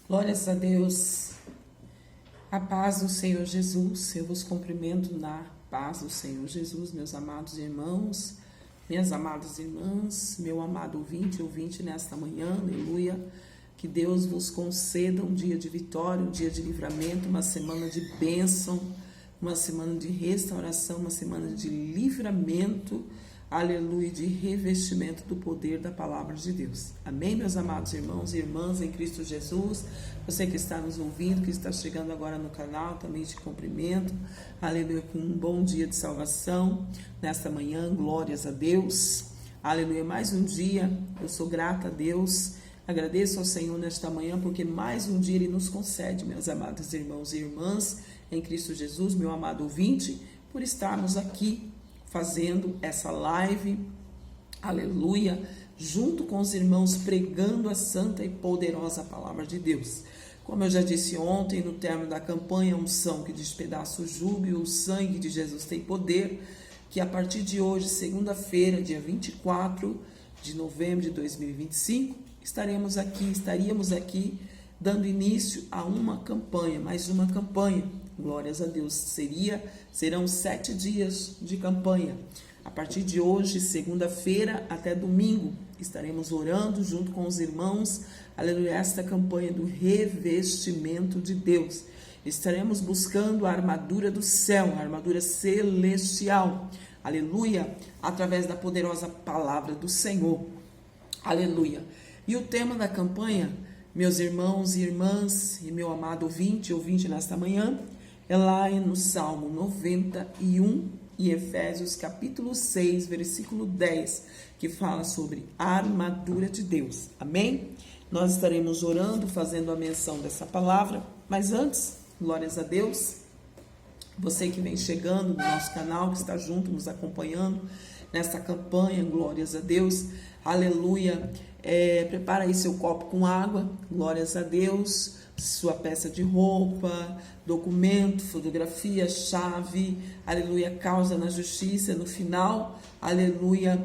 Glórias a Deus, a paz do Senhor Jesus. Eu vos cumprimento na paz do Senhor Jesus, meus amados irmãos, minhas amadas irmãs, meu amado ouvinte nesta manhã, aleluia. Que Deus vos conceda um dia de vitória, um dia de livramento, uma semana de bênção, uma semana de restauração, uma semana de livramento, aleluia, de revestimento do poder da palavra de Deus. Amém, meus amados irmãos e irmãs em Cristo Jesus. Você que está nos ouvindo, que está chegando agora no canal, também te cumprimento, aleluia, com um bom dia de salvação nesta manhã, glórias a Deus, aleluia. Mais um dia, eu sou grata a Deus, agradeço ao Senhor nesta manhã, porque mais um dia Ele nos concede, meus amados irmãos e irmãs em Cristo Jesus, meu amado ouvinte, por estarmos aqui fazendo essa live, aleluia, junto com os irmãos, pregando a santa e poderosa palavra de Deus. Como eu já disse ontem, no término da campanha, unção que despedaça o jugo e o sangue de Jesus tem poder, que a partir de hoje, segunda-feira, dia 24 de novembro de 2025, estaríamos aqui dando início a uma campanha, mais uma campanha. Glórias a Deus, serão 7 dias de campanha. A partir de hoje, segunda-feira até domingo, estaremos orando junto com os irmãos, aleluia, esta campanha do revestimento de Deus. Estaremos buscando a armadura do céu, a armadura celestial, aleluia, através da poderosa palavra do Senhor, aleluia. E o tema da campanha, meus irmãos e irmãs, e meu amado ouvinte nesta manhã, é lá no Salmo 91 e Efésios capítulo 6, versículo 10, que fala sobre a armadura de Deus. Amém? Nós estaremos orando, fazendo a menção dessa palavra, mas antes, glórias a Deus, você que vem chegando no nosso canal, que está junto, nos acompanhando nessa campanha, glórias a Deus, aleluia. Prepara aí seu copo com água, glórias a Deus, sua peça de roupa, documento, fotografia, chave, aleluia, causa na justiça, no final, aleluia,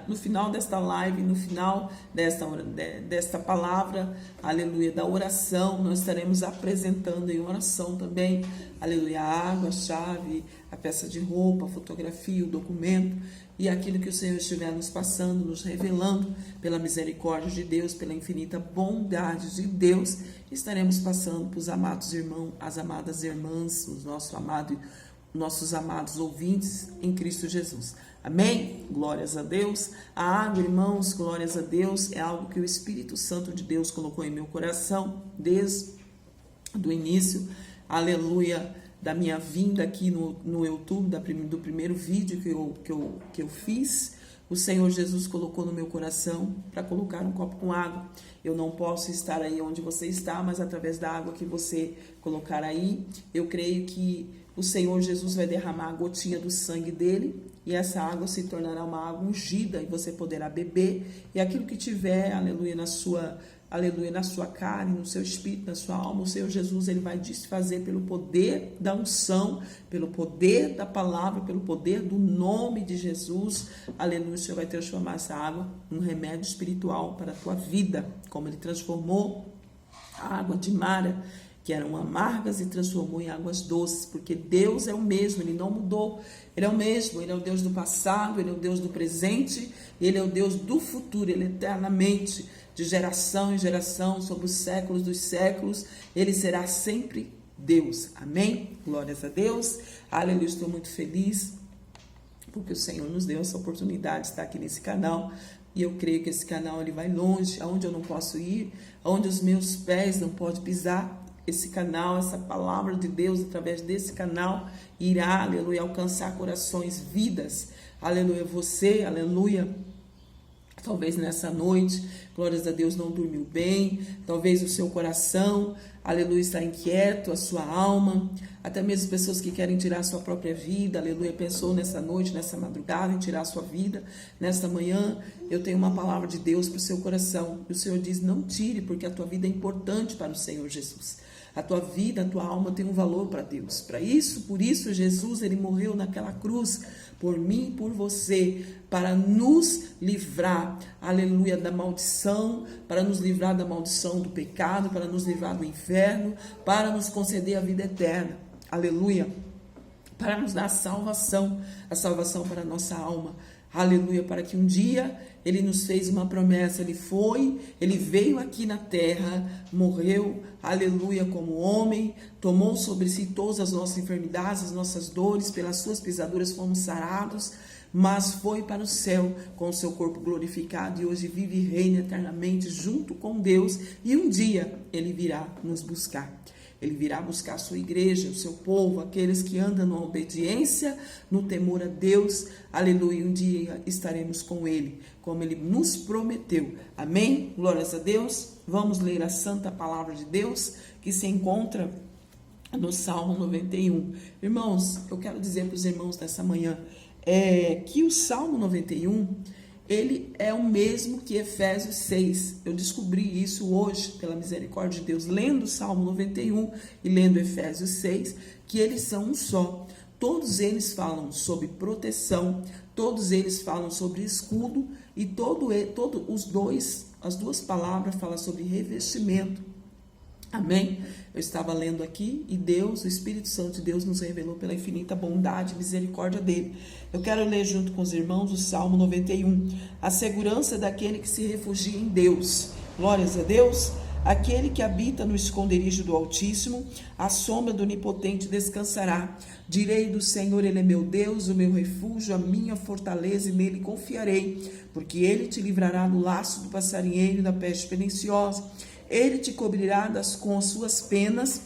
no final desta live, no final desta palavra, aleluia, da oração, nós estaremos apresentando em oração também, aleluia, a água, a chave, a peça de roupa, a fotografia, o documento e aquilo que o Senhor estiver nos passando, nos revelando pela misericórdia de Deus, pela infinita bondade de Deus, estaremos passando para os amados irmãos, as amadas irmãs, nossos amados ouvintes em Cristo Jesus. Amém? Glórias a Deus. A água, irmãos, glórias a Deus, é algo que o Espírito Santo de Deus colocou em meu coração desde o início, aleluia, da minha vinda aqui no YouTube, do primeiro vídeo que eu fiz. O Senhor Jesus colocou no meu coração para colocar um copo com água. Eu não posso estar aí onde você está, mas através da água que você colocar aí, eu creio que o Senhor Jesus vai derramar a gotinha do sangue dele e essa água se tornará uma água ungida e você poderá beber. E aquilo que tiver, aleluia, na sua carne, no seu espírito, na sua alma, o Senhor Jesus, ele vai desfazer pelo poder da unção, pelo poder da palavra, pelo poder do nome de Jesus, aleluia. O Senhor vai transformar essa água em um remédio espiritual para a tua vida, como ele transformou a água de Mara, que eram amargas, e transformou em águas doces, porque Deus é o mesmo, Ele não mudou, Ele é o mesmo, Ele é o Deus do passado, Ele é o Deus do presente, Ele é o Deus do futuro, Ele eternamente, de geração em geração, sobre os séculos dos séculos, Ele será sempre Deus, amém? Glórias a Deus, aleluia, estou muito feliz, porque o Senhor nos deu essa oportunidade de estar aqui nesse canal, e eu creio que esse canal ele vai longe, aonde eu não posso ir, aonde os meus pés não podem pisar. Esse canal, essa palavra de Deus, através desse canal, irá, aleluia, alcançar corações, vidas, aleluia, você, aleluia, talvez nessa noite, glórias a Deus, não dormiu bem, talvez o seu coração, aleluia, está inquieto, a sua alma, até mesmo pessoas que querem tirar a sua própria vida, aleluia, pensou nessa noite, nessa madrugada, em tirar a sua vida, nesta manhã, eu tenho uma palavra de Deus para o seu coração, e o Senhor diz, não tire, porque a tua vida é importante para o Senhor Jesus. A tua vida, a tua alma tem um valor para Deus. Por isso Jesus, ele morreu naquela cruz, por mim e por você, para nos livrar, aleluia, da maldição, para nos livrar da maldição do pecado, para nos livrar do inferno, para nos conceder a vida eterna, aleluia, para nos dar a salvação para a nossa alma, aleluia, para que um dia ele nos fez uma promessa, ele veio aqui na terra, morreu, aleluia, como homem, tomou sobre si todas as nossas enfermidades, as nossas dores, pelas suas pisaduras fomos sarados, mas foi para o céu com o seu corpo glorificado e hoje vive e reina eternamente junto com Deus, e um dia ele virá nos buscar. Ele virá buscar a sua igreja, o seu povo, aqueles que andam na obediência, no temor a Deus. Aleluia, um dia estaremos com ele, como ele nos prometeu. Amém? Glórias a Deus. Vamos ler a santa palavra de Deus, que se encontra no Salmo 91. Irmãos, eu quero dizer para os irmãos dessa manhã, que o Salmo 91... ele é o mesmo que Efésios 6. Eu descobri isso hoje, pela misericórdia de Deus, lendo o Salmo 91 e lendo Efésios 6, que eles são um só. Todos eles falam sobre proteção, todos eles falam sobre escudo, e as duas palavras falam sobre revestimento. Amém? Eu estava lendo aqui e Deus, o Espírito Santo de Deus nos revelou pela infinita bondade e misericórdia dele. Eu quero ler junto com os irmãos o Salmo 91. A segurança daquele que se refugia em Deus. Glórias a Deus. Aquele que habita no esconderijo do Altíssimo, à sombra do Onipotente descansará. Direi do Senhor, ele é meu Deus, o meu refúgio, a minha fortaleza, e nele confiarei, porque ele te livrará do laço do passarinheiro e da peste perniciosa. Ele te cobrirá com as suas penas,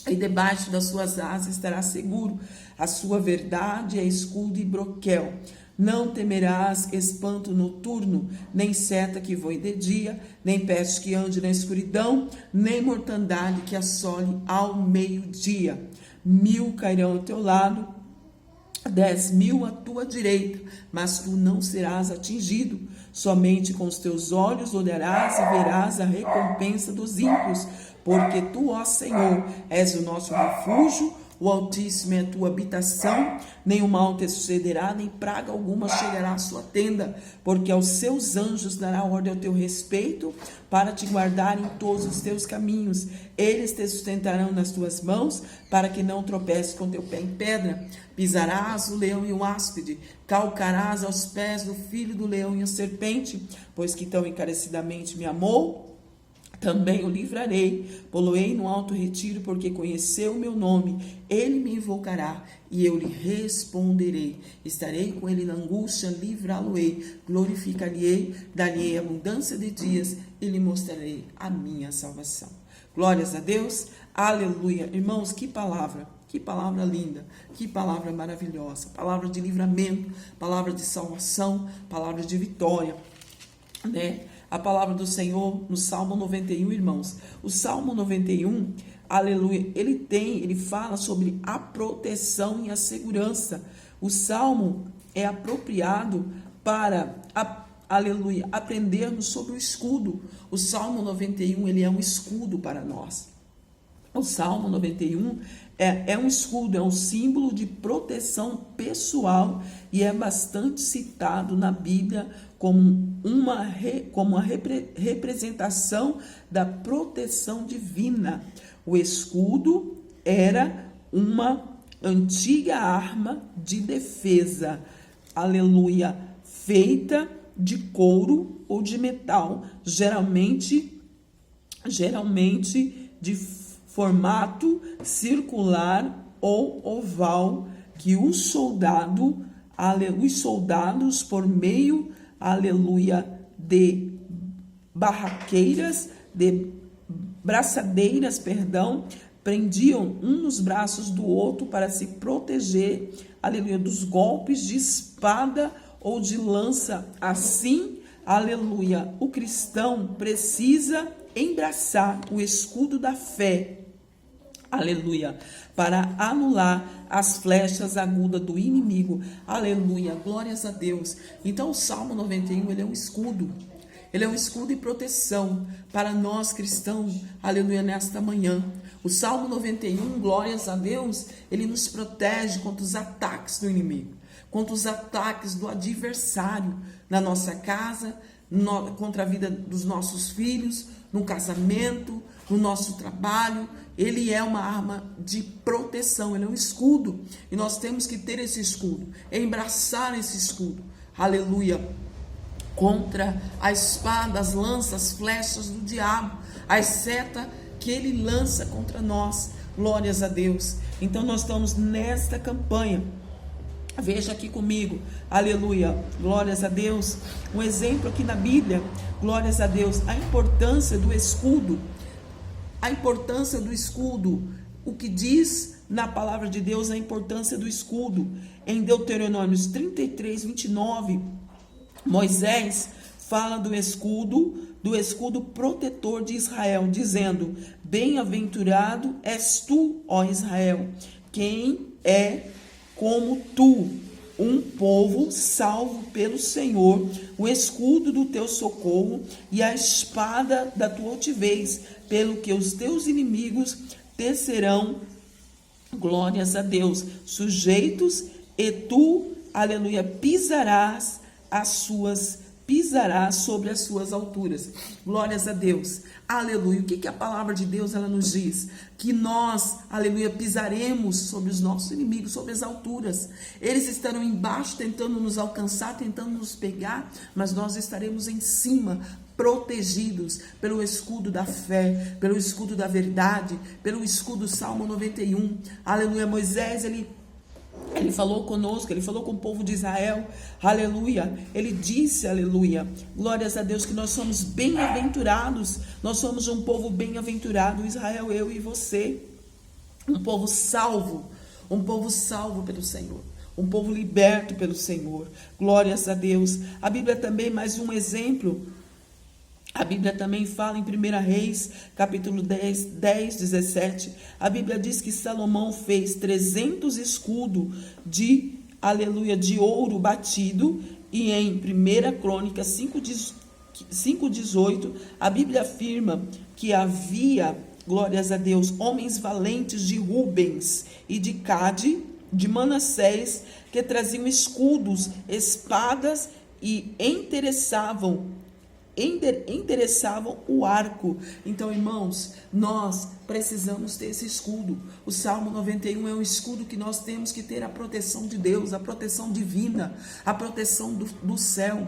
e debaixo das suas asas estará seguro. A sua verdade é escudo e broquel. Não temerás espanto noturno, nem seta que voe de dia, nem peste que ande na escuridão, nem mortandade que assole ao meio-dia. 1000 cairão ao teu lado, 10.000 à tua direita, mas tu não serás atingido. Somente com os teus olhos olharás e verás a recompensa dos ímpios, porque tu, ó Senhor, és o nosso refúgio, o Altíssimo é a tua habitação, nenhum mal te sucederá, nem praga alguma chegará à sua tenda, porque aos seus anjos dará ordem ao teu respeito, para te guardar em todos os teus caminhos. Eles te sustentarão nas tuas mãos, para que não tropeces com teu pé em pedra. Pisarás o leão e o áspide, calcarás aos pés do filho do leão e a serpente, pois que tão encarecidamente me amou, também o livrarei, pô-lo-ei no alto retiro, porque conheceu o meu nome. Ele me invocará e eu lhe responderei. Estarei com ele na angústia, livrá-lo-ei, glorificar-lhe-ei, dar-lhe abundância de dias e lhe mostrarei a minha salvação. Glórias a Deus, aleluia. Irmãos, que palavra linda, que palavra maravilhosa, palavra de livramento, palavra de salvação, palavra de vitória, né? A palavra do Senhor no Salmo 91, irmãos. O Salmo 91, aleluia, ele fala sobre a proteção e a segurança. O Salmo é apropriado para, aleluia, aprendermos sobre o escudo. O Salmo 91, ele é um escudo para nós. O Salmo 91 é um escudo, é um símbolo de proteção pessoal e é bastante citado na Bíblia como uma representação da proteção divina. O escudo era uma antiga arma de defesa, aleluia, feita de couro ou de metal, geralmente de formato circular ou oval, que os soldados, por meio, aleluia, de braçadeiras, prendiam um nos braços do outro para se proteger, aleluia, dos golpes de espada ou de lança. Assim, aleluia, o cristão precisa embraçar o escudo da fé, aleluia, para anular as flechas agudas do inimigo, aleluia, glórias a Deus. Então o Salmo 91, ele é um escudo e proteção para nós cristãos, aleluia, nesta manhã. O Salmo 91, glórias a Deus, ele nos protege contra os ataques do inimigo, contra os ataques do adversário na nossa casa, contra a vida dos nossos filhos, no casamento, no nosso trabalho. Ele é uma arma de proteção, ele é um escudo. E nós temos que ter esse escudo, embraçar esse escudo. Aleluia. Contra a espada, as lanças, as flechas do diabo, as setas que ele lança contra nós. Glórias a Deus. Então nós estamos nesta campanha. Veja aqui comigo, aleluia, glórias a Deus, um exemplo aqui na Bíblia, glórias a Deus, a importância do escudo, o que diz na palavra de Deus a importância do escudo. Em Deuteronômio 33, 29, Moisés fala do escudo protetor de Israel, dizendo: bem-aventurado és tu, ó Israel, quem é como tu, um povo salvo pelo Senhor, o escudo do teu socorro e a espada da tua altivez, pelo que os teus inimigos te serão, glórias a Deus, sujeitos, e tu, aleluia, pisarás sobre as suas alturas. Glórias a Deus. Aleluia. O que a palavra de Deus ela nos diz? Que nós, aleluia, pisaremos sobre os nossos inimigos, sobre as alturas. Eles estarão embaixo tentando nos alcançar, tentando nos pegar, mas nós estaremos em cima, protegidos pelo escudo da fé, pelo escudo da verdade, pelo escudo Salmo 91. Aleluia. Moisés, ele falou conosco, ele falou com o povo de Israel, aleluia, ele disse, aleluia, glórias a Deus, que nós somos bem-aventurados, nós somos um povo bem-aventurado, Israel, eu e você, um povo salvo pelo Senhor, um povo liberto pelo Senhor, glórias a Deus. A Bíblia também, mais um exemplo, a Bíblia também fala em 1 Reis, capítulo 10, 17, a Bíblia diz que Salomão fez 300 escudos de, aleluia, de ouro batido, e em 1 Crônica 5:18, a Bíblia afirma que havia, glórias a Deus, homens valentes de Rubens e de Gade, de Manassés, que traziam escudos, espadas e interessavam o arco. Então, irmãos, nós precisamos ter esse escudo. O Salmo 91 é um escudo que nós temos que ter a proteção de Deus, a proteção divina, a proteção do céu.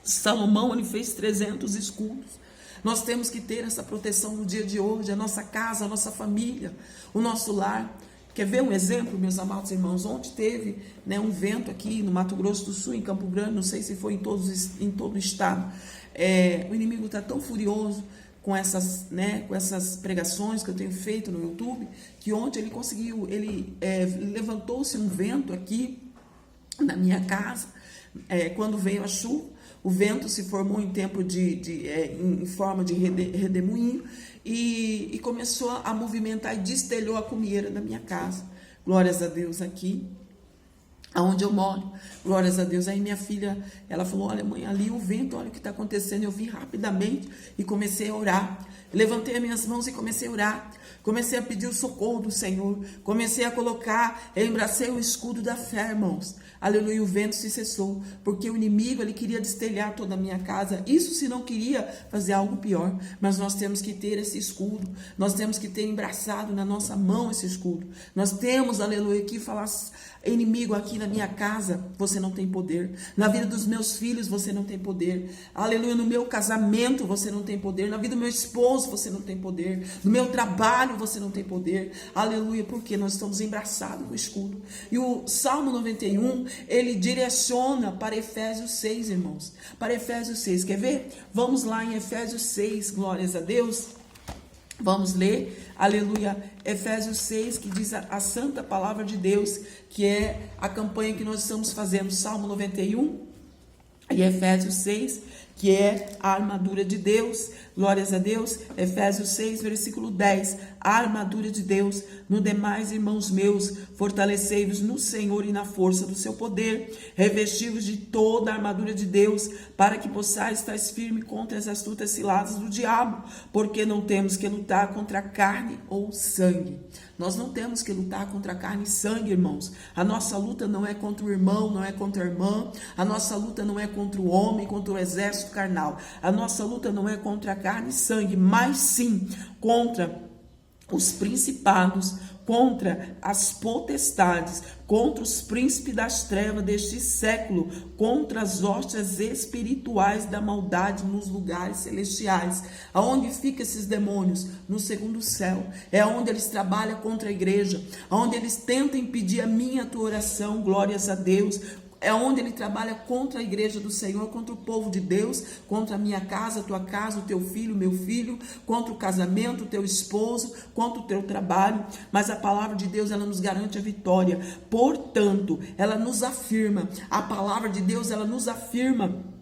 Salomão, ele fez 300 escudos. Nós temos que ter essa proteção no dia de hoje, a nossa casa, a nossa família, o nosso lar. Quer ver um exemplo, meus amados irmãos? Ontem teve, um vento aqui no Mato Grosso do Sul, em Campo Grande, não sei se foi em todo o estado. O inimigo está tão furioso com essas pregações que eu tenho feito no YouTube, que ontem levantou-se um vento aqui na minha casa, quando veio a chuva. O vento se formou em tempo em forma de redemoinho e começou a movimentar e destelhou a comieira da minha casa. Glórias a Deus, aqui aonde eu moro. Glórias a Deus. Aí minha filha, ela falou: olha, mãe, ali o vento, olha o que está acontecendo. Eu vim rapidamente e comecei a orar. Levantei as minhas mãos e comecei a orar. Comecei a pedir o socorro do Senhor. Comecei a embracei o escudo da fé, irmãos. Aleluia, o vento se cessou, porque o inimigo, ele queria destelhar toda a minha casa. Isso se não queria fazer algo pior, mas nós temos que ter esse escudo, nós temos que ter embraçado na nossa mão esse escudo. Nós temos, aleluia, que falar: inimigo, aqui na minha casa, você não tem poder. Na vida dos meus filhos, você não tem poder. Aleluia, no meu casamento, você não tem poder. Na vida do meu esposo, você não tem poder. No meu trabalho, você não tem poder. Aleluia, porque nós estamos embraçados no escudo. E o Salmo 91, ele direciona para Efésios 6, irmãos. Para Efésios 6, quer ver? Vamos lá em Efésios 6, glórias a Deus. Vamos ler, aleluia, Efésios 6, que diz a santa palavra de Deus, que é a campanha que nós estamos fazendo, Salmo 91 e Efésios 6, que é a armadura de Deus. Glórias a Deus. Efésios 6, versículo 10. A armadura de Deus. No demais, irmãos meus, fortalecei-vos no Senhor e na força do seu poder. Revesti-vos de toda a armadura de Deus, para que possais estar firme contra as astutas ciladas do diabo, porque não temos que lutar contra carne ou sangue. Nós não temos que lutar contra carne e sangue, irmãos. A nossa luta não é contra o irmão, não é contra a irmã. A nossa luta não é contra o homem, contra o exército carnal. A nossa luta não é contra a carne e sangue, mas sim contra os principados, contra as potestades, contra os príncipes das trevas deste século, contra as hostes espirituais da maldade nos lugares celestiais. Aonde ficam esses demônios? No segundo céu. É onde eles trabalham contra a igreja, onde eles tentam impedir a minha tua oração, glórias a Deus. É onde ele trabalha contra a igreja do Senhor, contra o povo de Deus, contra a minha casa, a tua casa, o teu filho, o meu filho, contra o casamento, o teu esposo, contra o teu trabalho. Mas a palavra de Deus, ela nos garante a vitória. Portanto, ela nos afirma, a palavra de Deus, ela nos afirma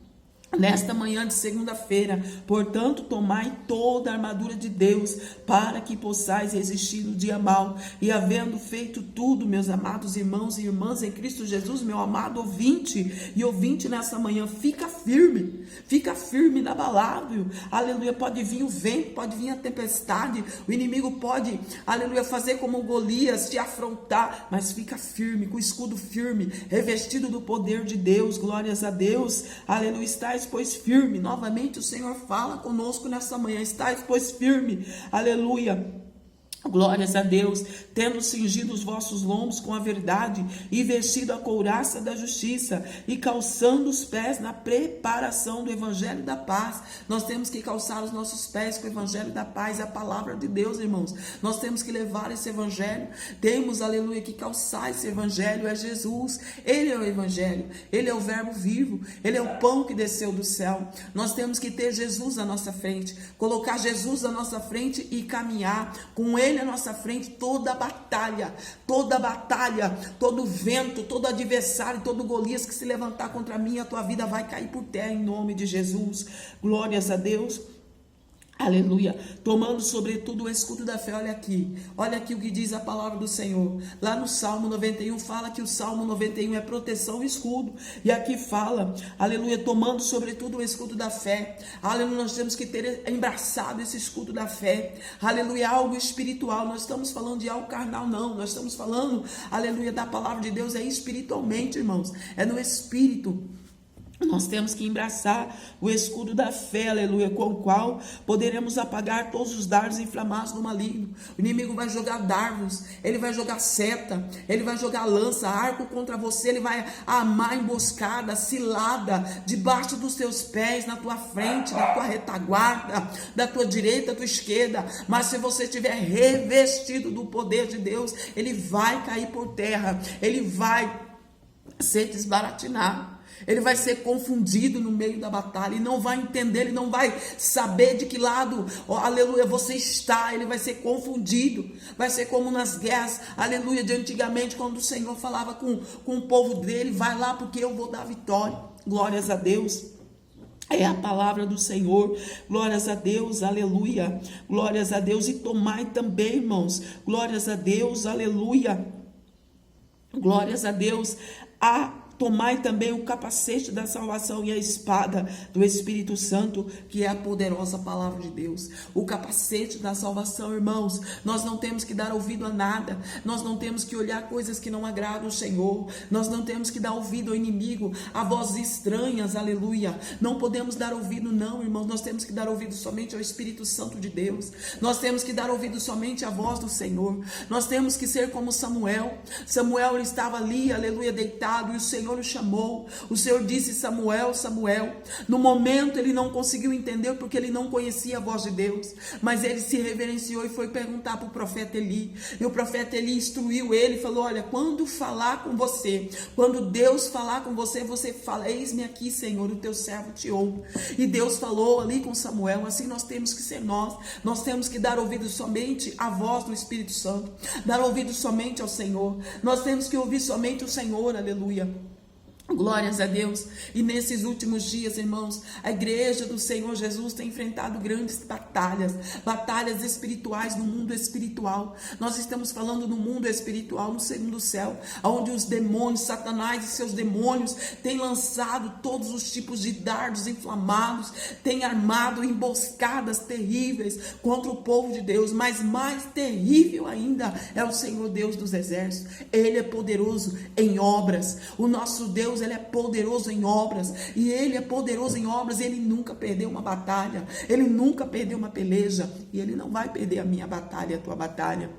nesta manhã de segunda-feira. Portanto, tomai toda a armadura de Deus, para que possais resistir no dia mau. E havendo feito tudo, meus amados irmãos e irmãs em Cristo Jesus, meu amado ouvinte e ouvinte nessa manhã, fica firme, inabalável. Aleluia. Pode vir o vento, pode vir a tempestade, o inimigo pode, aleluia, fazer como Golias, te afrontar, mas fica firme, com o escudo firme, revestido do poder de Deus. Glórias a Deus. Aleluia. Estais, pois, firme. Novamente o Senhor fala conosco nessa manhã. Estais, pois, firme. Aleluia. Glórias a Deus, tendo cingido os vossos lombos com a verdade e vestido a couraça da justiça e calçando os pés na preparação do evangelho da paz. Nós temos que calçar os nossos pés com o evangelho da paz, a palavra de Deus, irmãos. Nós temos que levar esse evangelho, temos, aleluia, que calçar esse evangelho. É Jesus, ele é o evangelho, ele é o verbo vivo, ele é o pão que desceu do céu. Nós temos que ter Jesus à nossa frente, colocar Jesus à nossa frente e caminhar com ele à nossa frente. Toda batalha, todo vento, todo adversário, todo Golias que se levantar contra mim, a tua vida vai cair por terra em nome de Jesus. Glórias a Deus. Aleluia. Tomando sobretudo o escudo da fé. Olha aqui o que diz a palavra do Senhor. Lá no Salmo 91 fala que o Salmo 91 é proteção e escudo. E aqui fala, aleluia, tomando sobretudo o escudo da fé. Aleluia, nós temos que ter embraçado esse escudo da fé. Aleluia, algo espiritual. Nós estamos falando de algo carnal, não. Nós estamos falando, aleluia, da palavra de Deus, é espiritualmente, irmãos. É no espírito. Nós temos que embraçar o escudo da fé, aleluia, com o qual poderemos apagar todos os dardos inflamados do maligno. O inimigo vai jogar dardos, ele vai jogar seta, ele vai jogar lança, arco contra você, ele vai armar emboscada, cilada, debaixo dos teus pés, na tua frente, na tua retaguarda, da tua direita, da tua esquerda. Mas se você estiver revestido do poder de Deus, ele vai cair por terra, ele vai ser desbaratinado. Ele vai ser confundido no meio da batalha, e não vai entender, ele não vai saber de que lado, aleluia, você está. Ele vai ser confundido, vai ser como nas guerras, aleluia, de antigamente, quando o Senhor falava com o povo dele: vai lá porque eu vou dar vitória. Glórias a Deus. É a palavra do Senhor, glórias a Deus, aleluia, glórias a Deus. E tomai também, irmãos, glórias a Deus, aleluia, glórias a Deus, tomai também o capacete da salvação e a espada do Espírito Santo, que é a poderosa palavra de Deus. O capacete da salvação, irmãos, nós não temos que dar ouvido a nada, nós não temos que olhar coisas que não agradam o Senhor, nós não temos que dar ouvido ao inimigo, a vozes estranhas, aleluia. Não podemos dar ouvido, não, irmãos. Nós temos que dar ouvido somente ao Espírito Santo de Deus. Nós temos que dar ouvido somente à voz do Senhor. Nós temos que ser como Samuel. Samuel, ele estava ali, aleluia, deitado, e o Senhor o chamou. O Senhor disse: Samuel, Samuel. No momento ele não conseguiu entender, porque ele não conhecia a voz de Deus, mas ele se reverenciou e foi perguntar para o profeta Eli. E o profeta Eli instruiu ele, falou: olha, quando falar com você, quando Deus falar com você, você fala: eis-me aqui, Senhor, o teu servo te ouve. E Deus falou ali com Samuel. Assim nós temos que ser nós temos que dar ouvido somente à voz do Espírito Santo, dar ouvido somente ao Senhor. Nós temos que ouvir somente o Senhor, aleluia. Glórias a Deus. E nesses últimos dias, irmãos, a igreja do Senhor Jesus tem enfrentado grandes batalhas espirituais no mundo espiritual. Nós estamos falando no mundo espiritual, no segundo céu, onde os demônios, Satanás e seus demônios têm lançado todos os tipos de dardos inflamados, têm armado emboscadas terríveis contra o povo de Deus. Mas mais terrível ainda é o Senhor Deus dos exércitos. Ele é poderoso em obras. O nosso Deus, ele é poderoso em obras, e ele é poderoso em obras. Ele nunca perdeu uma batalha, ele nunca perdeu uma peleja, e ele não vai perder a minha batalha, a tua batalha.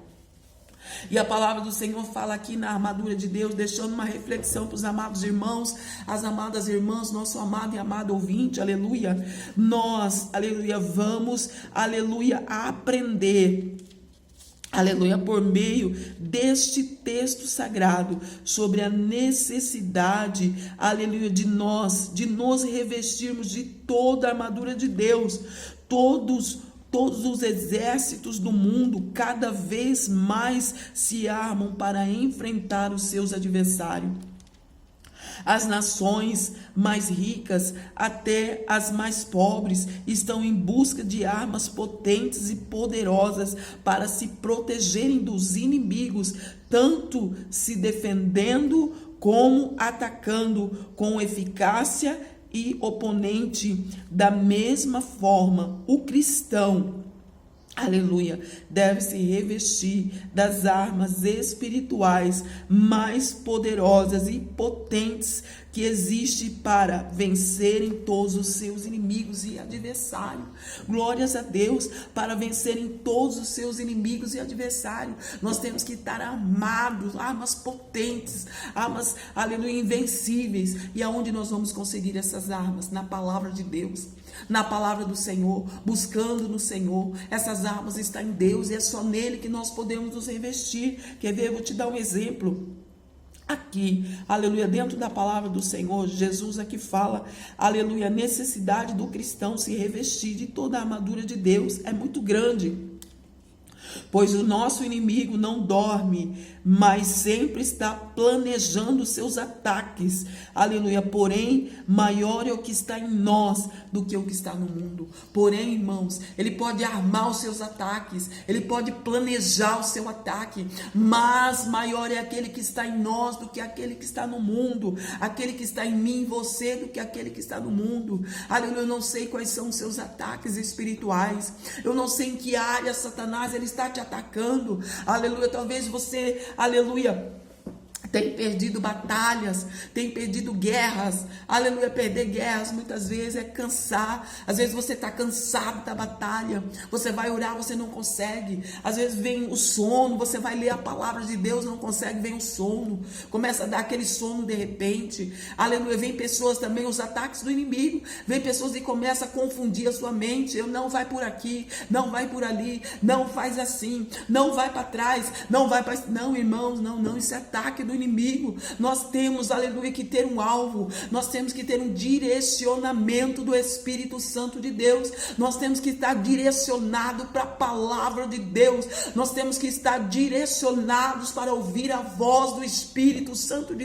E a palavra do Senhor fala aqui na armadura de Deus, deixando uma reflexão para os amados irmãos, as amadas irmãs, nosso amado e amado ouvinte, aleluia. Nós, aleluia, vamos, aleluia, aprender, aleluia, por meio deste texto sagrado, sobre a necessidade, aleluia, de nos revestirmos de toda a armadura de Deus. Todos os exércitos do mundo cada vez mais se armam para enfrentar os seus adversários. As nações mais ricas, até as mais pobres, estão em busca de armas potentes e poderosas para se protegerem dos inimigos, tanto se defendendo como atacando com eficácia e oponente. Da mesma forma, o cristão, aleluia, deve se revestir das armas espirituais mais poderosas e potentes que existem para vencerem todos os seus inimigos e adversários. Glórias a Deus, para vencerem todos os seus inimigos e adversários. Nós temos que estar armados, armas potentes, armas, aleluia, invencíveis. E aonde nós vamos conseguir essas armas? Na palavra de Deus, na palavra do Senhor, buscando no Senhor. Essas armas estão em Deus e é só nele que nós podemos nos revestir. Quer ver? Eu vou te dar um exemplo. Aqui, aleluia, dentro da palavra do Senhor, Jesus aqui fala, aleluia, a necessidade do cristão se revestir de toda a armadura de Deus é muito grande. Pois o nosso inimigo não dorme, mas sempre está planejando seus ataques. Aleluia. Porém, maior é o que está em nós do que o que está no mundo. Porém, irmãos, ele pode armar os seus ataques, ele pode planejar o seu ataque, mas maior é aquele que está em nós do que aquele que está no mundo. Aquele que está em mim e você do que aquele que está no mundo. Aleluia. Eu não sei quais são os seus ataques espirituais. Eu não sei em que área Satanás ele está te atacando. Aleluia. Talvez você, aleluia, tem perdido batalhas, tem perdido guerras. Aleluia. Perder guerras muitas vezes é cansar. Às vezes você está cansado da batalha, você vai orar, você não consegue. Às vezes vem o sono, você vai ler a palavra de Deus, não consegue, vem o sono, começa a dar aquele sono de repente. Aleluia. Vem pessoas também, os ataques do inimigo, vem pessoas e começa a confundir a sua mente. Eu não vai por aqui, não vai por ali, não faz assim, não vai para trás, não vai para... Não, irmãos, não, isso é ataque do inimigo. Nós temos, aleluia, que ter um alvo, nós temos que ter um direcionamento do Espírito Santo de Deus, nós temos que estar direcionado para a palavra de Deus, nós temos que estar direcionados para ouvir a voz do Espírito Santo de